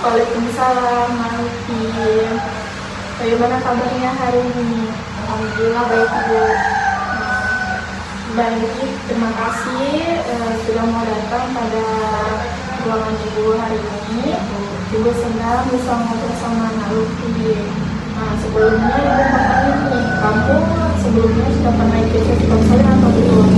Waalaikumsalam, Maliki. Bagaimana kabarnya hari ini? Alhamdulillah baik Bu. Baik, terima kasih sudah mau datang pada ruangan Ibu hari ini. Ibu senang bisa ngobrol sama Maliki. Sebelumnya Ibu mau tanya nih, kamu sebelumnya sudah pernah ikut sesi konseling atau belum?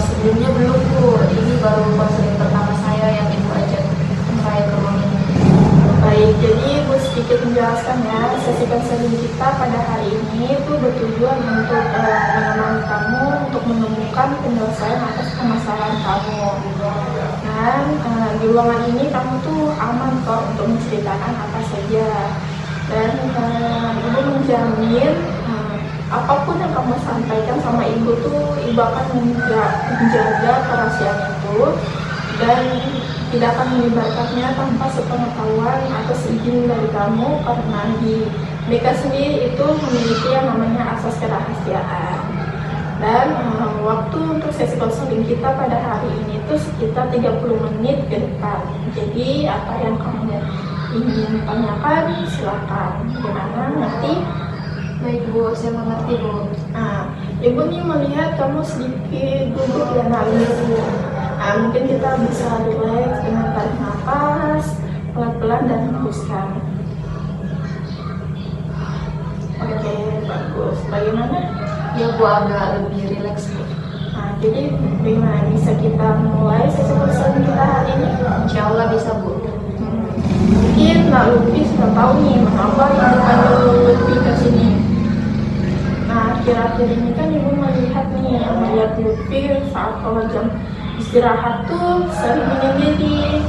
Sebelumnya belum Bu. Ini baru konseling pertama saya yang Ibu ajak saya ke ruang ini. Baik, jadi Ibu sedikit menjelaskan ya, sesi konseling kita pada hari ini itu bertujuan untuk menemani kamu untuk menemukan penyelesaian atas permasalahan kamu. Dan di ruangan ini kamu tuh aman kok untuk menceritakan apa saja. Dan Ibu menjamin apapun yang kamu sampaikan sama Ibu tuh Ibu akan menjaga kerahasiaan itu dan tidak akan menyebarkannya tanpa sepengetahuan atau izin dari kamu, karena di BK sendiri itu memiliki yang namanya asas kerahasiaan. Dan waktu untuk sesi konseling kita pada hari ini itu sekitar 30 menit ke depan. Jadi apa yang kamu ingin tanyakan silakan. Gimana nanti? Baik Bu, saya mengerti Bu. Ibu nih melihat kamu sedikit gugup ya nangis. Mungkin kita bisa relax dengan tarik nafas pelan-pelan dan hembuskan. Oke, bagus. Bagaimana? Ya Bu, agak lebih rileks Bu. Jadi bagaimana bisa kita mulai sesi konseling kita hari ini? Insya Allah bisa Bu. Mungkin Mbak Lutfi sudah tahu nih mengapa Ibu panggil Lutfi ke sini. Akhir-akhir ini kan Ibu melihat Lutfi saat kalau jam istirahat tuh sering menyendiri.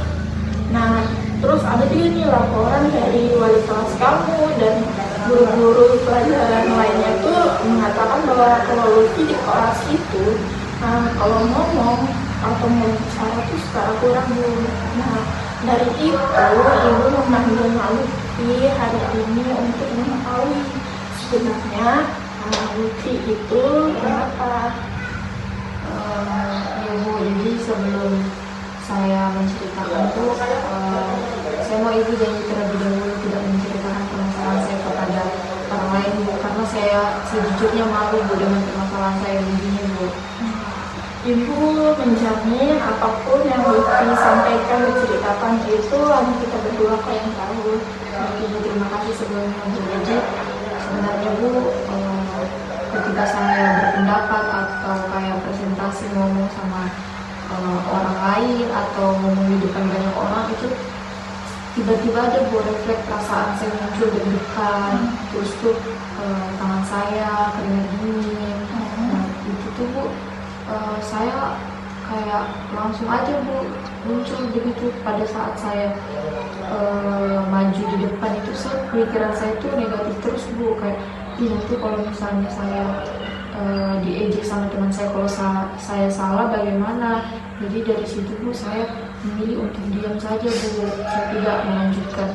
Terus ada juga nih laporan dari wali kelas kamu dan guru-guru pelajaran lainnya tuh mengatakan bahwa kalau Lutfi di kelas itu kalau ngomong atau mau bicara tuh suka ragu-ragu. Dari itu Ibu memanggil Lutfi hari ini untuk mengetahui sebenarnya Lutfi itu kenapa. Ya Bu, jadi sebelum saya menceritakan itu, saya mau Ibu janji terlebih dahulu tidak menceritakan permasalahan saya kepada orang lain Bu, karena saya sejujurnya malu Bu dengan permasalahan saya begini Bu. Ibu menjamin apapun yang Lutfi sampaikan dan ceritakan itu hanya kita berdua yang tahu. Ibu terima kasih sebelumnya Bu. Jadi sebenarnya Bu, ketika saya berpendapat atau kayak presentasi ngomong sama orang lain atau ngomong di depan banyak orang, itu tiba-tiba ada Bu refleks perasaan saya muncul deg-degan, terus tuh tangan saya keringat dingin. Itu tuh Bu, saya kayak langsung aja Bu muncul begitu pada saat saya maju di depan itu pikiran saya tuh negatif terus Bu, kayak nanti kalau misalnya saya diejek sama teman saya kalau saya salah bagaimana. Jadi dari situ Bu saya memilih untuk diam saja Bu, saya tidak melanjutkan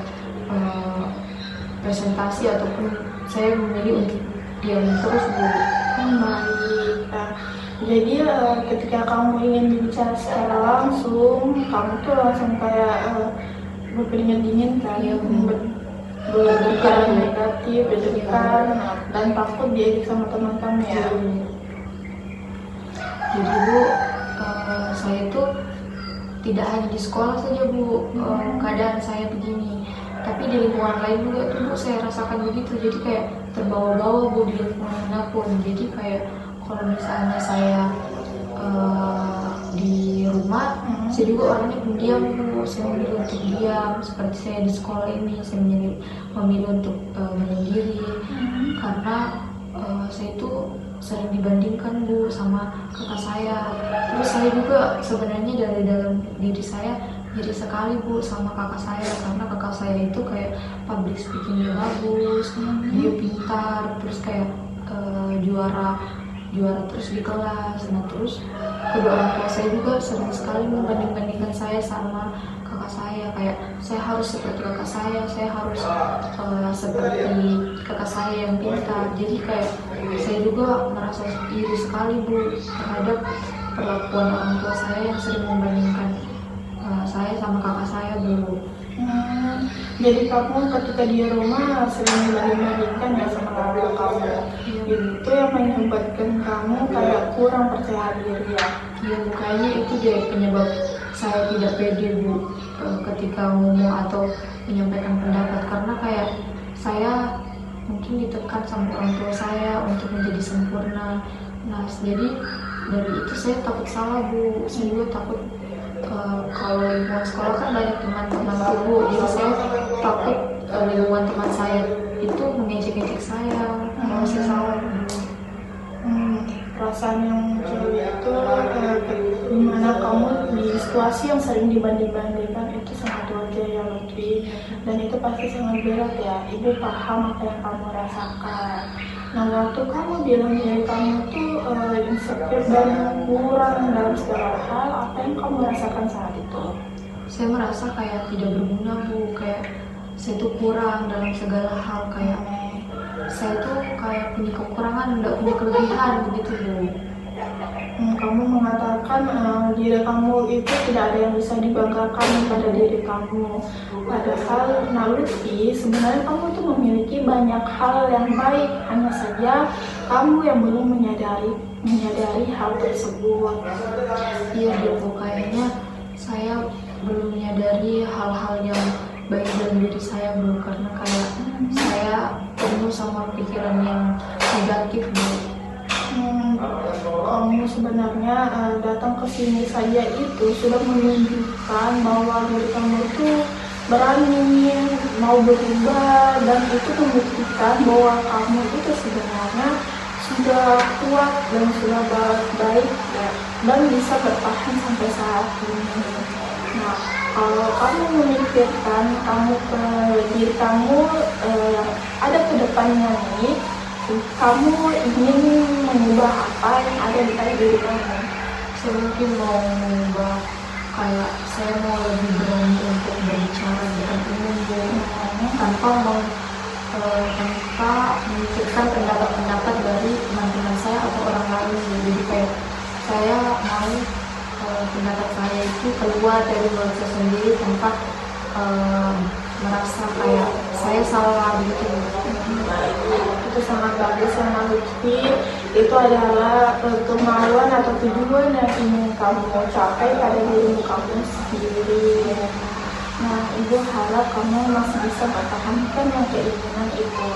presentasi ataupun saya memilih untuk diam terus Bu. Baik. Jadi ketika kamu ingin bicara secara langsung, kamu tuh langsung kayak berkeringat dingin kan, berpikiran negatif, deg-degan, dan takut diejek sama teman-teman ya. Jadi Bu, saya tuh tidak hanya di sekolah saja Bu, keadaan saya begini, tapi di lingkungan lain juga tuh Bu saya rasakan begitu. Jadi kayak terbawa-bawa Bu di lingkungan manapun. Jadi kayak kalau misalnya saya di rumah, saya juga orangnya pendiam Bu, saya memilih untuk diam. Seperti saya di sekolah ini, saya memilih untuk menyendiri karena saya itu sering dibandingkan Bu sama kakak saya. Terus saya juga sebenarnya dari dalam diri saya iri sekali Bu sama kakak saya, karena kakak saya itu kayak public speakingnya bagus, dia pintar, terus kayak juara terus di kelas. Terus kedua orang tua saya juga sering sekali membanding-bandingkan saya sama kakak saya, kayak saya harus seperti kakak saya harus seperti kakak saya yang pintar. Jadi kayak saya juga merasa iri sekali Bu terhadap perlakuan orang tua saya yang sering membandingkan saya sama kakak saya Bu. Jadi kamu ketika di rumah sering dibanding-bandingkan ya sama kakak kamu. Itu yang menyebabkan kamu kayak kurang percaya diri ya. Iya Bu, kayaknya itu jadi penyebab saya tidak pede Bu, ketika ngomong atau menyampaikan pendapat, karena kayak saya mungkin ditekan sama orang tua saya untuk menjadi sempurna. Nah jadi dari itu saya takut salah Bu, saya juga takut kalau lingkungan sekolah kan banyak teman-teman tuh Bu, jadi saya takut lingkungan teman saya itu mengejek-ejek saya kalau saya salah Bu. Perasaan yang muncul itu dimana kamu di situasi yang sering dibanding-bandingkan itu sangat wajar ya Lutfi, dan itu pasti sangat berat ya. Ibu paham apa yang kamu rasakan. Nah waktu kamu bilang diri kamu tuh insecure dan kurang dalam segala hal, apa yang kamu rasakan saat itu? Saya merasa kayak tidak berguna Bu, kayak saya tuh kurang dalam segala hal, kayak saya tuh kayak punya kekurangan, nggak punya kelebihan begitu Bu. Kamu mengatakan diri kamu itu tidak ada yang bisa dibanggakan pada diri kamu. Padahal Lutfi, sebenarnya kamu tuh memiliki banyak hal yang baik, hanya saja kamu yang belum menyadari hal tersebut. Iya Bu, kayaknya saya belum menyadari hal-hal yang baik dalam diri saya Bu, karena kayak saya penuh sama pikiran yang negatif Bu. Kamu sebenarnya datang ke sini saja itu sudah menunjukkan bahwa diri kamu itu berani mau berubah, dan itu membuktikan bahwa kamu itu sebenarnya sudah kuat dan sudah baik ya, dan bisa bertahan sampai saat ini. Nah, kalau kamu memikirkan kamu ke diri kamu ada ke depannya nih, kamu ingin mengubah apa yang ada di dalam diri kamu? Saya mungkin mau mengubah, kayak saya mau lebih berani untuk berbicara di depan umum Bu, tanpa memikirkan pendapat-pendapat dari teman-teman saya atau orang lain Bu. Jadi kayak saya mau pendapat saya itu keluar dari mulut saya sendiri tanpa merasa kayak saya salah begitu. Itu sangat bagus ya Lutfi. Itu adalah kemauan atau tujuan yang ingin kamu capai pada dirimu kamu sendiri. Nah, Ibu harap kamu masih bisa mempertahankan yang keinginan itu.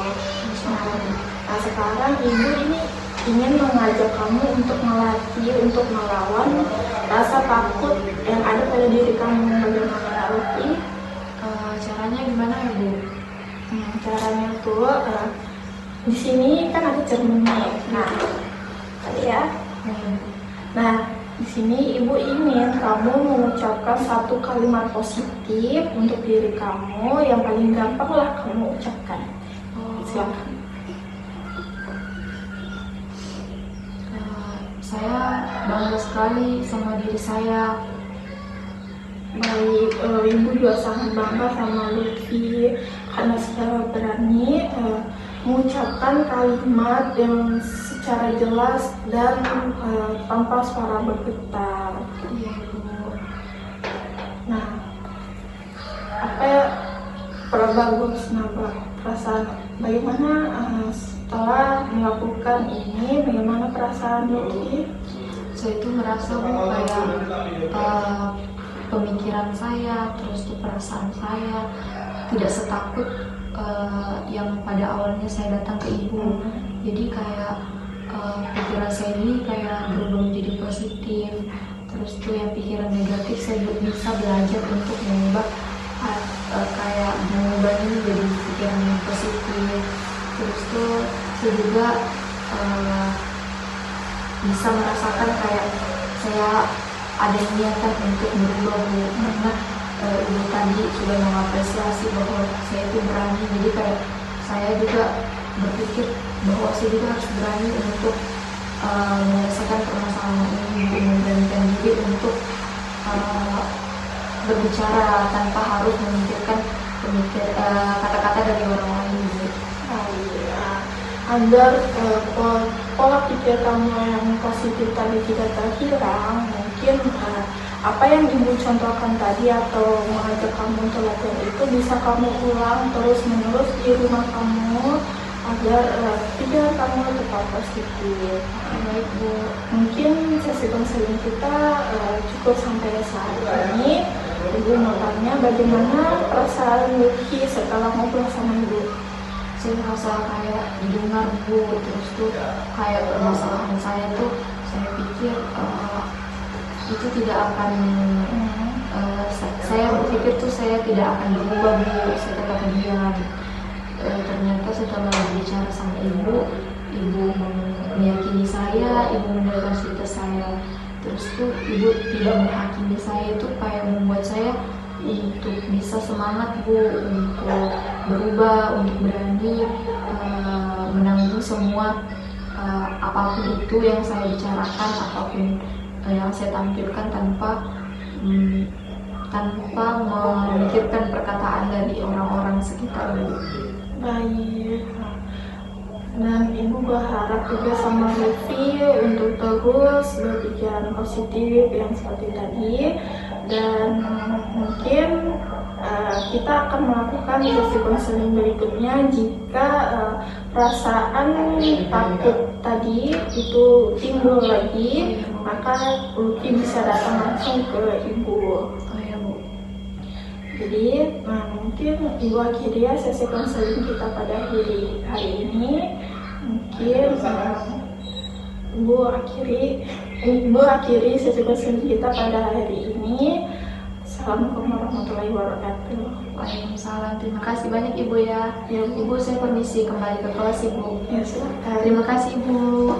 Nah, sekarang Ibu ini ingin mengajak kamu untuk melatih, untuk melawan rasa takut yang ada pada diri kamu. Bagaimana Lutfi? Caranya gimana ya Bu? Caranya tuh di sini kan ada cerminnya. Nah, tadi ya. Nah, di sini Ibu ingin kamu mengucapkan satu kalimat positif untuk diri kamu yang paling gampang lah kamu ucapkan. Silakan. Saya bangga sekali sama diri saya. Baik, Ibu juga sangat bangga sama Lutfi karena secara berani mengucapkan kalimat yang secara jelas dan tanpa suara bergetar. Iya Bu. Nah, apa ya bagus perasaan bagaimana setelah melakukan ini, bagaimana perasaan Lutfi? Saya itu merasa Bu kayak pemikiran saya, terus tuh perasaan saya tidak setakut yang pada awalnya saya datang ke Ibu. Jadi kayak pikiran saya ini kayak berubah menjadi positif. Terus tuh yang pikiran negatif saya bisa belajar untuk mengubah ini jadi pikiran yang positif. Terus tuh saya juga bisa merasakan kayak saya ada niatan untuk berubah Bu, karena Ibu tadi sudah mengapresiasi bahwa saya itu berani. Jadi kayak saya juga berpikir bahwa saya juga harus berani untuk menyelesaikan permasalahan ini, memberanikan diri untuk berbicara tanpa harus memikirkan kata-kata dari orang lain gitu. Agar pola pikir kamu yang positif tadi tidak terhilang, mungkin apa yang ibu contohkan tadi atau mengajak kamu untuk latihan itu bisa kamu ulang terus menerus di rumah kamu agar pikiran kamu tetap positif. Baik Bu. Mungkin sesi konseling kita cukup sampai saat ini. Ibu mau tanya bagaimana perasaan Lucky setelah ngobrol sama ibu? Saya merasa kayak didengar Bu, terus tuh kayak permasalahan saya tuh saya pikir itu tidak akan saya berpikir tuh saya tidak akan berubah Bu, saya tetap diam. Ternyata setelah berbicara sama ibu meyakini saya, ibu mendengarkan cerita saya, terus tuh ibu tidak menghakimi saya, itu kayak membuat saya untuk bisa semangat Bu, untuk berubah, untuk berani menanggung semua apapun itu yang saya bicarakan, apapun yang saya tampilkan tanpa memikirkan perkataan dari orang-orang sekitar Bu. Baik. Dan ibu berharap juga sama Lutfi untuk terus berpikiran positif yang seperti tadi, dan mungkin kita akan melakukan sesi konseling berikutnya jika perasaan takut tadi itu timbul lagi, maka Lutfi bisa datang langsung ke ibu. Oh ya Bu. Jadi mungkin ibu akhiri ya sesi konseling kita pada hari ini. Mungkin ibu akhiri sesi konseling kita pada hari ini. Assalamualaikum warahmatullahi wabarakatuh. Waalaikumsalam. Terima kasih banyak Ibu ya. Ya, Bu. Ibu, saya permisi kembali ke kelas Ibu. Ya, silakan. Terima kasih Ibu.